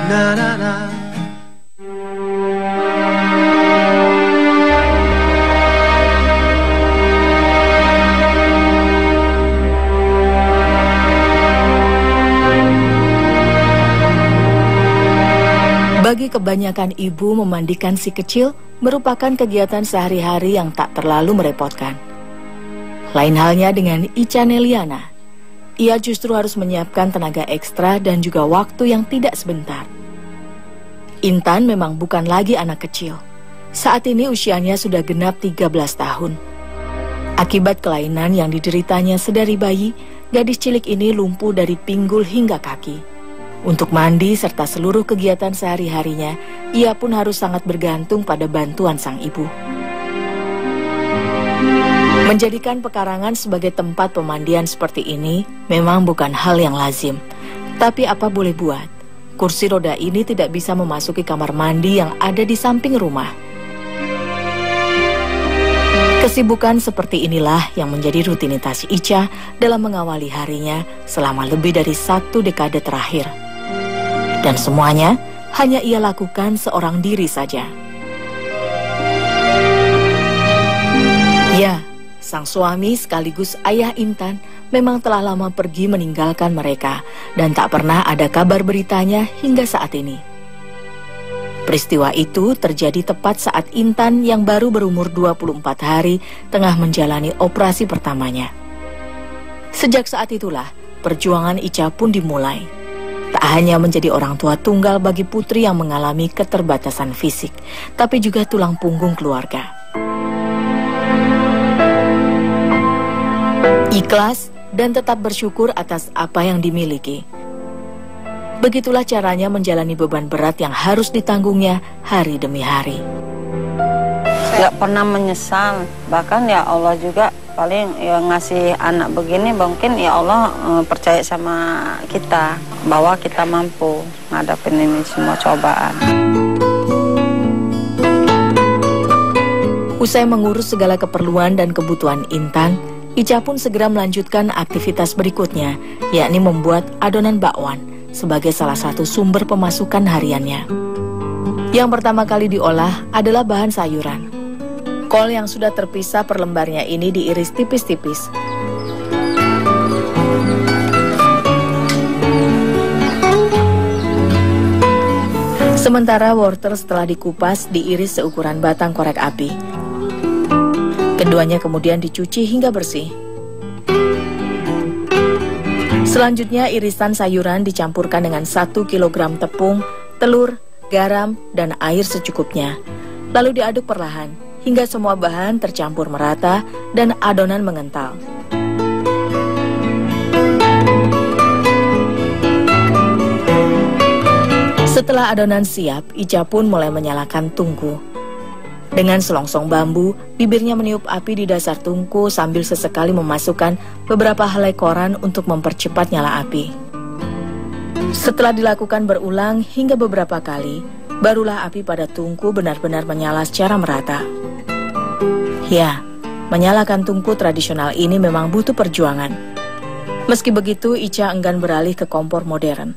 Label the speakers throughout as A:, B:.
A: na na na.
B: Bagi kebanyakan ibu, memandikan si kecil merupakan kegiatan sehari-hari yang tak terlalu merepotkan. Lain halnya dengan Ica Neliana. Ia justru harus menyiapkan tenaga ekstra dan juga waktu yang tidak sebentar. Intan memang bukan lagi anak kecil. Saat ini usianya sudah genap 13 tahun. Akibat kelainan yang dideritanya sedari bayi, gadis cilik ini lumpuh dari pinggul hingga kaki. Untuk mandi serta seluruh kegiatan sehari-harinya, ia pun harus sangat bergantung pada bantuan sang ibu. Menjadikan pekarangan sebagai tempat pemandian seperti ini memang bukan hal yang lazim. Tapi apa boleh buat, kursi roda ini tidak bisa memasuki kamar mandi yang ada di samping rumah. Kesibukan seperti inilah yang menjadi rutinitas Ica dalam mengawali harinya selama lebih dari 1 dekade terakhir. Dan semuanya hanya ia lakukan seorang diri saja. Ya, sang suami sekaligus ayah Intan memang telah lama pergi meninggalkan mereka dan tak pernah ada kabar beritanya hingga saat ini. Peristiwa itu terjadi tepat saat Intan yang baru berumur 24 hari tengah menjalani operasi pertamanya. Sejak saat itulah perjuangan Ica pun dimulai. Tak hanya menjadi orang tua tunggal bagi putri yang mengalami keterbatasan fisik, tapi juga tulang punggung keluarga. Ikhlas dan tetap bersyukur atas apa yang dimiliki. Begitulah caranya menjalani beban berat yang harus ditanggungnya hari demi hari.
C: Gak pernah menyesal, bahkan ya Allah juga paling ya ngasih anak begini, mungkin ya Allah percaya sama kita bahwa kita mampu ngadapin ini semua cobaan.
B: Usai mengurus segala keperluan dan kebutuhan Intan, Ica pun segera melanjutkan aktivitas berikutnya, yakni membuat adonan bakwan sebagai salah satu sumber pemasukan hariannya. Yang pertama kali diolah adalah bahan sayuran. Kol yang sudah terpisah per lembarnya ini diiris tipis-tipis. Sementara wortel setelah dikupas diiris seukuran batang korek api. Keduanya kemudian dicuci hingga bersih. Selanjutnya irisan sayuran dicampurkan dengan 1 kilogram tepung, telur, garam, dan air secukupnya. Lalu diaduk perlahan hingga semua bahan tercampur merata dan adonan mengental. Setelah adonan siap, Ica pun mulai menyalakan tungku. Dengan selongsong bambu, bibirnya meniup api di dasar tungku sambil sesekali memasukkan beberapa helai koran untuk mempercepat nyala api. Setelah dilakukan berulang hingga beberapa kali, barulah api pada tungku benar-benar menyala secara merata. Ya, menyalakan tungku tradisional ini memang butuh perjuangan. Meski begitu, Ica enggan beralih ke kompor modern.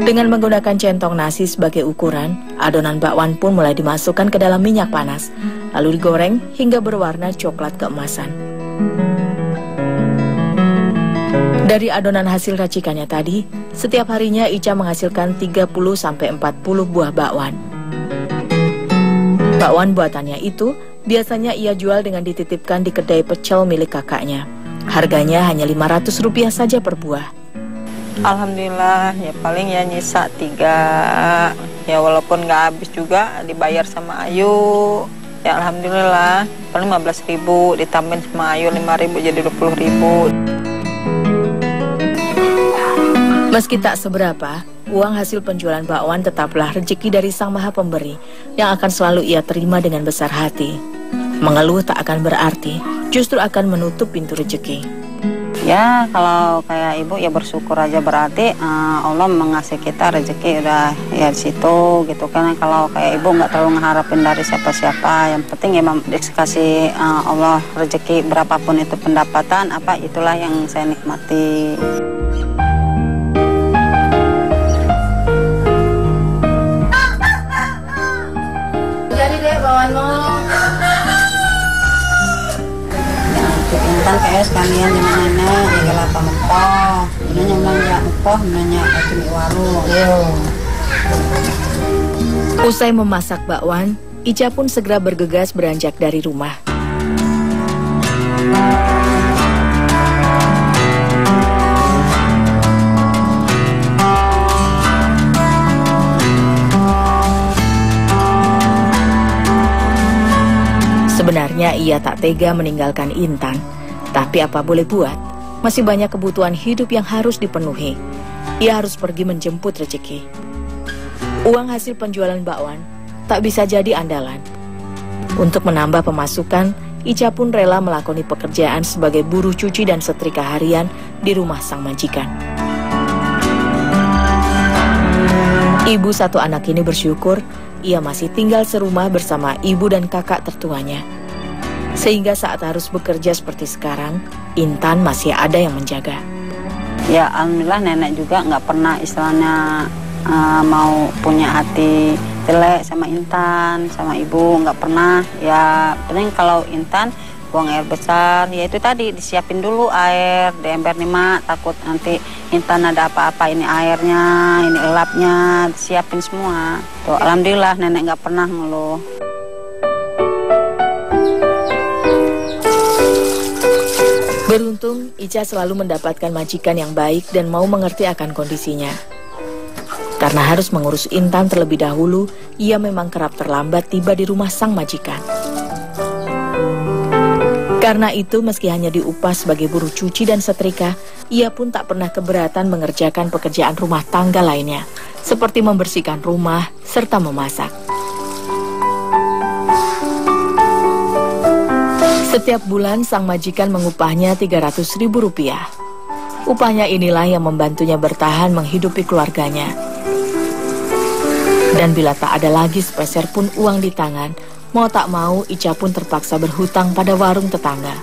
B: Dengan menggunakan centong nasi sebagai ukuran, adonan bakwan pun mulai dimasukkan ke dalam minyak panas, lalu digoreng hingga berwarna coklat keemasan. Dari adonan hasil racikannya tadi, setiap harinya Ica menghasilkan 30-40 buah bakwan. Bakwan buatannya itu biasanya ia jual dengan dititipkan di kedai pecel milik kakaknya. Harganya hanya Rp500 saja per buah.
C: Alhamdulillah ya paling ya nyisa 3, ya walaupun nggak habis juga dibayar sama Ayu. Ya alhamdulillah paling 15.000 ditambahin sama Ayu 5.000 jadi 20.000.
B: Meski tak seberapa, uang hasil penjualan bakwan tetaplah rezeki dari Sang Maha Pemberi yang akan selalu ia terima dengan besar hati. Mengeluh tak akan berarti, justru akan menutup pintu rezeki.
C: Ya kalau kayak ibu ya bersyukur aja, berarti Allah mengasih kita rezeki udah ya di situ gitu kan. Kalau kayak ibu nggak terlalu mengharapin dari siapa-siapa, yang penting emang dikasih Allah rezeki berapapun itu pendapatan apa itulah yang saya nikmati. Intan kayak sekalian dengan nenek ya kelapa mepoh. Nanya belanja mepoh, nanya cumi warung.
B: Usai memasak bakwan, Ica pun segera bergegas beranjak dari rumah. Sebenarnya ia tak tega meninggalkan Intan, tapi apa boleh buat, masih banyak kebutuhan hidup yang harus dipenuhi. Ia harus pergi menjemput rezeki. Uang hasil penjualan bakwan tak bisa jadi andalan. Untuk menambah pemasukan, Ica pun rela melakoni pekerjaan sebagai buruh cuci dan setrika harian di rumah sang majikan. Ibu satu anak ini bersyukur ia masih tinggal serumah bersama ibu dan kakak tertuanya. Sehingga saat harus bekerja seperti sekarang, Intan masih ada yang menjaga.
C: Ya alhamdulillah nenek juga nggak pernah istilahnya mau punya hati jelek sama Intan, sama ibu, nggak pernah. Ya paling kalau Intan buang air besar, ya itu tadi disiapin dulu air di ember nih mak, takut nanti Intan ada apa-apa, ini airnya, ini elapnya, disiapin semua. Tuh alhamdulillah nenek nggak pernah ngeluh.
B: Beruntung, Ica selalu mendapatkan majikan yang baik dan mau mengerti akan kondisinya. Karena harus mengurus Intan terlebih dahulu, ia memang kerap terlambat tiba di rumah sang majikan. Karena itu, meski hanya diupah sebagai buruh cuci dan setrika, ia pun tak pernah keberatan mengerjakan pekerjaan rumah tangga lainnya, seperti membersihkan rumah serta memasak. Setiap bulan sang majikan mengupahnya Rp300.000. Upahnya inilah yang membantunya bertahan menghidupi keluarganya. Dan bila tak ada lagi sepeser pun uang di tangan, mau tak mau Ica pun terpaksa berhutang pada warung tetangga.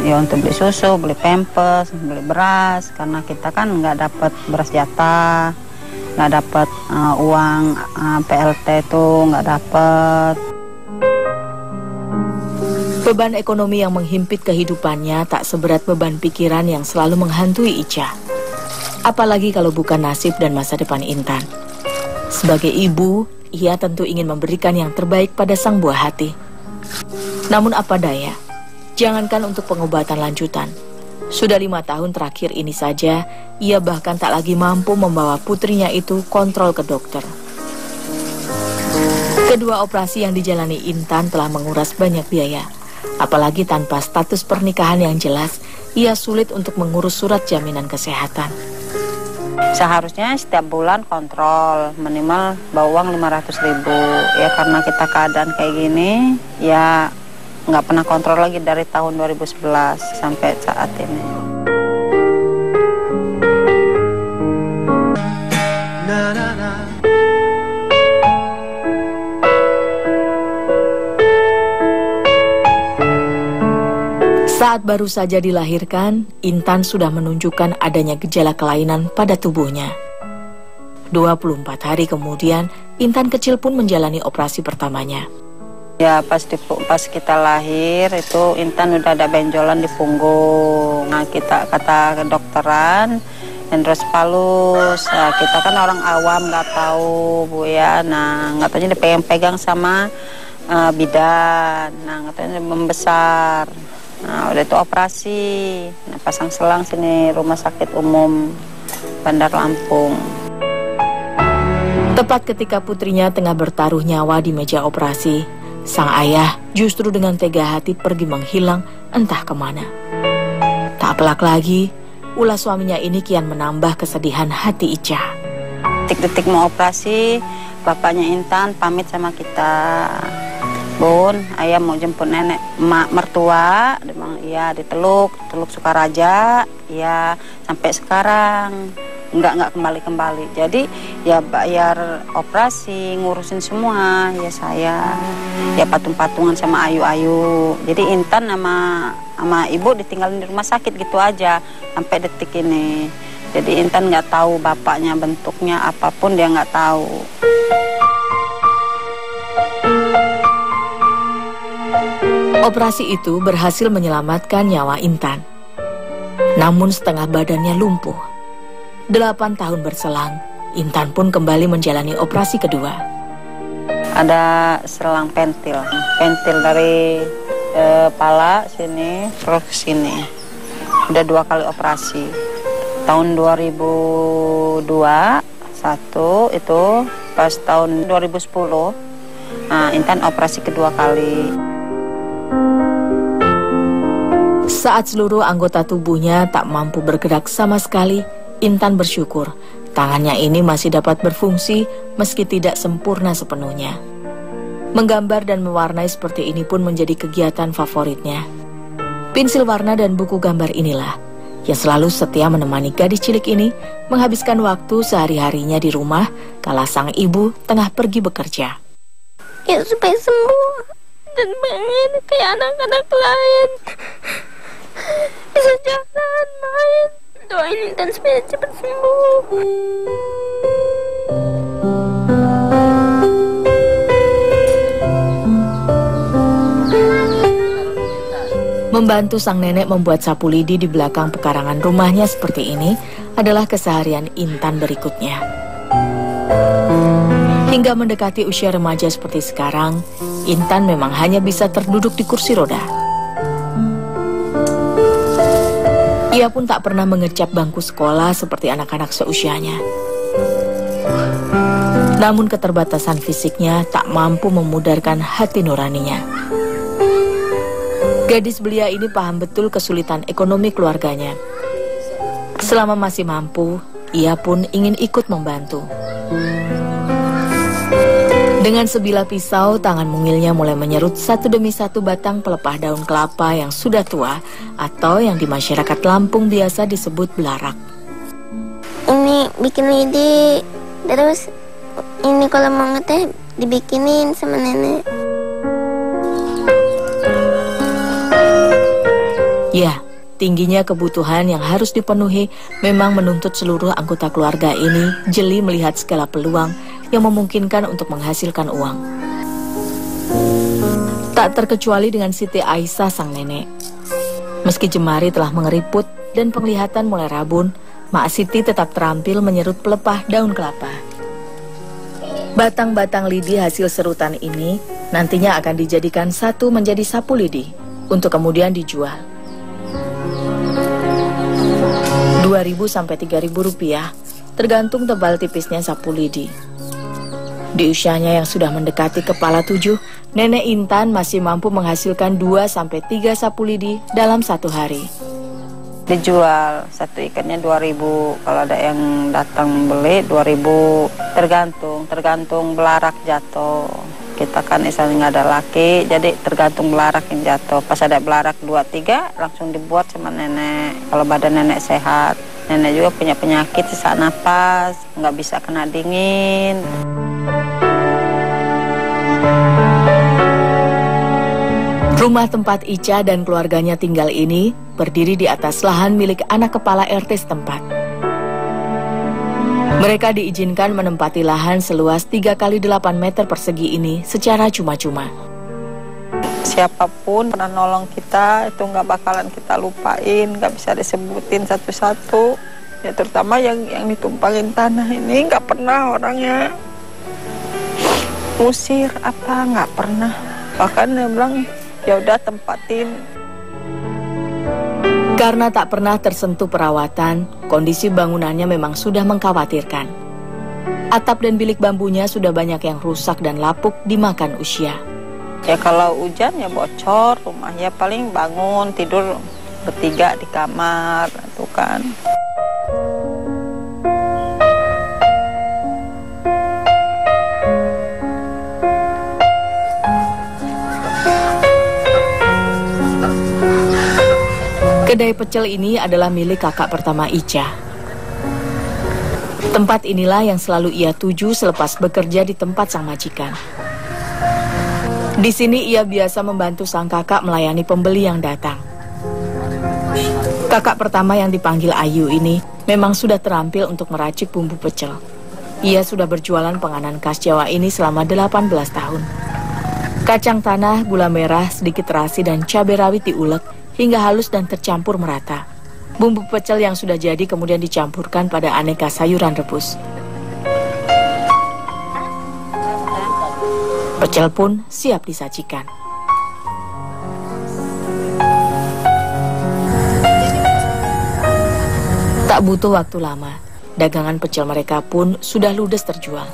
C: Ya untuk beli susu, beli pampers, beli beras, karena kita kan nggak dapat beras jatah, nggak dapat uang PLT itu nggak dapat.
B: Beban ekonomi yang menghimpit kehidupannya tak seberat beban pikiran yang selalu menghantui Ica. Apalagi kalau bukan nasib dan masa depan Intan. Sebagai ibu, ia tentu ingin memberikan yang terbaik pada sang buah hati. Namun apa daya, jangankan untuk pengobatan lanjutan. Sudah 5 tahun terakhir ini saja, ia bahkan tak lagi mampu membawa putrinya itu kontrol ke dokter. Kedua operasi yang dijalani Intan telah menguras banyak biaya. Apalagi tanpa status pernikahan yang jelas, ia sulit untuk mengurus surat jaminan kesehatan.
C: Seharusnya setiap bulan kontrol, minimal bawa uang 500.000. Ya karena kita keadaan kayak gini, ya nggak pernah kontrol lagi dari tahun 2011 sampai saat ini.
B: Saat baru saja dilahirkan, Intan sudah menunjukkan adanya gejala kelainan pada tubuhnya. 24 hari kemudian, Intan kecil pun menjalani operasi pertamanya.
C: Ya pas kita lahir itu Intan udah ada benjolan di punggung. Nah kita kata kedokteran hidrocephalus. Nah, kita kan orang awam nggak tahu Bu ya. Nah nggak tahunya dipegang-pegang sama bidan. Nah nggak tahunya membesar. Nah udah itu operasi, nah, pasang selang sini rumah sakit umum Bandar Lampung.
B: Tepat ketika putrinya tengah bertaruh nyawa di meja operasi, sang ayah justru dengan tega hati pergi menghilang entah kemana. Tak pelak lagi, ulah suaminya ini kian menambah kesedihan hati Ica.
C: Detik-detik mau operasi, bapaknya Intan pamit sama kita. Bun, ayah mau jemput nenek, emak mertua, iya di Teluk Sukaraja, ya sampai sekarang nggak kembali. Jadi ya bayar operasi, ngurusin semua, ya saya, ya patung-patungan sama Ayu. Jadi Intan sama ibu ditinggalin di rumah sakit gitu aja sampai detik ini. Jadi Intan nggak tahu bapaknya bentuknya apapun dia nggak tahu.
B: Operasi itu berhasil menyelamatkan nyawa Intan. Namun setengah badannya lumpuh. 8 tahun berselang, Intan pun kembali menjalani operasi kedua.
C: Ada selang pentil dari kepala sini terus ke sini. Udah 2 kali operasi. Tahun 2002, satu itu pas tahun 2010, Intan operasi kedua kali.
B: Saat seluruh anggota tubuhnya tak mampu bergerak sama sekali, Intan bersyukur tangannya ini masih dapat berfungsi meski tidak sempurna sepenuhnya. Menggambar dan mewarnai seperti ini pun menjadi kegiatan favoritnya. Pensil warna dan buku gambar inilah yang selalu setia menemani gadis cilik ini menghabiskan waktu sehari-harinya di rumah kala sang ibu tengah pergi bekerja.
A: Ya supaya sembuh dan pengen kayak anak-anak lain, bisa jalan, main. Doain Intan supaya cepat sembuh.
B: Membantu sang nenek membuat sapu lidi di belakang pekarangan rumahnya seperti ini adalah keseharian Intan berikutnya. Hingga mendekati usia remaja seperti sekarang, Intan memang hanya bisa terduduk di kursi roda. Ia pun tak pernah mengecap bangku sekolah seperti anak-anak seusianya. Namun keterbatasan fisiknya tak mampu memudarkan hati nuraninya. Gadis belia ini paham betul kesulitan ekonomi keluarganya. Selama masih mampu, ia pun ingin ikut membantu. Dengan sebilah pisau, tangan mungilnya mulai menyerut satu demi satu batang pelepah daun kelapa yang sudah tua atau yang di masyarakat Lampung biasa disebut belarak.
A: Ini bikin lidi, terus ini kalau mau ngeteh dibikinin sama nenek.
B: Ya, tingginya kebutuhan yang harus dipenuhi memang menuntut seluruh anggota keluarga ini jeli melihat segala peluang yang memungkinkan untuk menghasilkan uang. Tak terkecuali dengan Siti Aisyah sang nenek. Meski jemari telah mengeriput dan penglihatan mulai rabun, Mak Siti tetap terampil menyerut pelepah daun kelapa. Batang-batang lidi hasil serutan ini nantinya akan dijadikan satu menjadi sapu lidi untuk kemudian dijual. 2.000 sampai 3.000 rupiah, tergantung tebal tipisnya sapu lidi. Di usianya yang sudah mendekati kepala 7, Nenek Intan masih mampu menghasilkan 2 sampai 3 sapu lidi dalam satu hari.
C: Dijual satu ikatnya 2.000, kalau ada yang datang beli 2.000, tergantung belarak jatuh. Kita kan misalnya nggak ada laki, jadi tergantung belarak yang jatuh. Pas ada belarak 2-3 langsung dibuat sama nenek. Kalau badan nenek sehat, nenek juga punya penyakit sesak napas, nggak bisa kena dingin.
B: Rumah tempat Ica dan keluarganya tinggal ini berdiri di atas lahan milik anak kepala RT setempat. Mereka diizinkan menempati lahan seluas 3 x 8 meter persegi ini secara cuma-cuma.
C: Siapapun pernah nolong kita, itu nggak bakalan kita lupain, nggak bisa disebutin satu-satu. Ya terutama yang ditumpangin tanah ini nggak pernah orangnya usir apa, nggak pernah. Bahkan dia bilang, ya udah tempatin.
B: Karena tak pernah tersentuh perawatan, kondisi bangunannya memang sudah mengkhawatirkan. Atap dan bilik bambunya sudah banyak yang rusak dan lapuk dimakan usia.
C: Ya kalau hujan ya bocor rumahnya, paling bangun tidur bertiga di kamar, itu kan.
B: Kedai pecel ini adalah milik kakak pertama Ica. Tempat inilah yang selalu ia tuju selepas bekerja di tempat sang majikan. Di sini ia biasa membantu sang kakak melayani pembeli yang datang. Kakak pertama yang dipanggil Ayu ini memang sudah terampil untuk meracik bumbu pecel. Ia sudah berjualan penganan khas Jawa ini selama 18 tahun. Kacang tanah, gula merah, sedikit terasi, dan cabai rawit diulek hingga halus dan tercampur merata. Bumbu pecel yang sudah jadi kemudian dicampurkan pada aneka sayuran rebus. Pecel pun siap disajikan. Tak butuh waktu lama, dagangan pecel mereka pun sudah ludes terjual.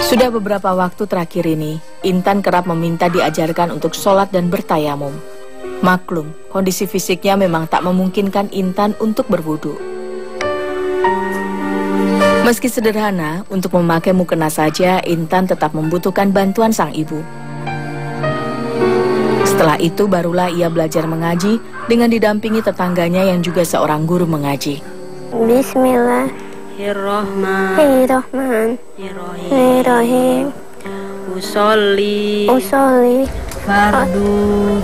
B: Sudah beberapa waktu terakhir ini, Intan kerap meminta diajarkan untuk sholat dan bertayamum. Maklum, kondisi fisiknya memang tak memungkinkan Intan untuk berwudu. Meski sederhana, untuk memakai mukena saja, Intan tetap membutuhkan bantuan sang ibu. Setelah itu barulah ia belajar mengaji dengan didampingi tetangganya yang juga seorang guru mengaji.
A: Bismillahirrahmanirrahim.
C: Usolli fardu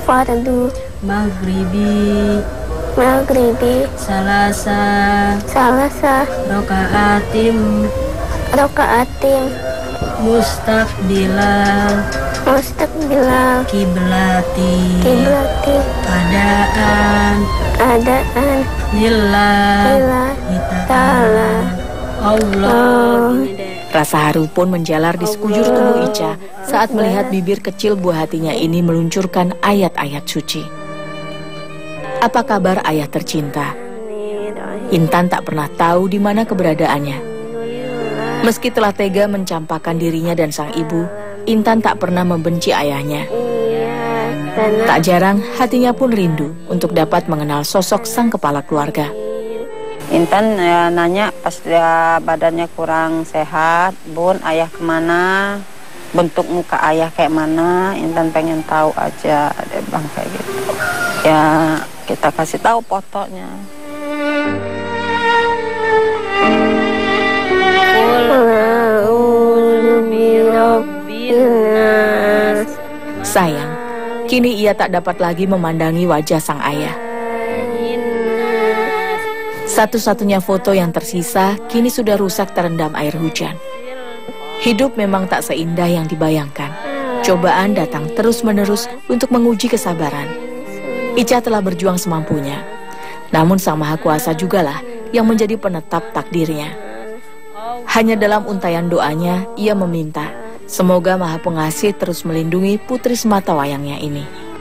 C: maghribi salasa rokaatim mustaqbilal kiblati adaan lillahi ta'ala Allah.
B: Rasa haru pun menjalar di sekujur tubuh Ica saat melihat bibir kecil buah hatinya ini meluncurkan ayat-ayat suci. Apa kabar ayah tercinta? Intan tak pernah tahu di mana keberadaannya. Meski telah tega mencampakkan dirinya dan sang ibu, Intan tak pernah membenci ayahnya. Tak jarang hatinya pun rindu untuk dapat mengenal sosok sang kepala keluarga.
C: Intan nanya pas dia badannya kurang sehat, Bun, ayah kemana? Bentuk muka ayah kayak mana? Intan pengen tahu aja, ada bang kayak gitu. Ya kita kasih tahu fotonya.
B: Sayang, kini ia tak dapat lagi memandangi wajah sang ayah. Satu-satunya foto yang tersisa kini sudah rusak terendam air hujan. Hidup memang tak seindah yang dibayangkan. Cobaan datang terus-menerus untuk menguji kesabaran. Ica telah berjuang semampunya. Namun Sang Maha Kuasa jugalah yang menjadi penetap takdirnya. Hanya dalam untayan doanya, ia meminta, semoga Maha Pengasih terus melindungi putri semata wayangnya ini.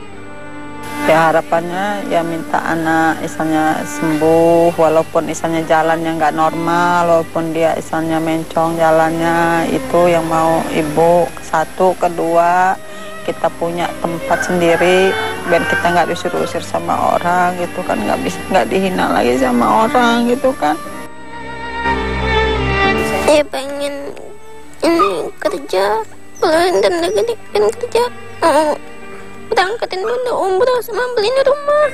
C: Ya harapannya ya minta anak misalnya sembuh, walaupun misalnya jalannya nggak normal, walaupun dia misalnya mencong jalannya, itu yang mau ibu. Satu, kedua kita punya tempat sendiri, biar kita nggak disuruh-usir sama orang gitu kan, nggak dihina lagi sama orang gitu kan.
A: Saya pengen ini kerja, kalau dan lagi pengen kerja, berangkatin bunda umroh sama beliin rumah.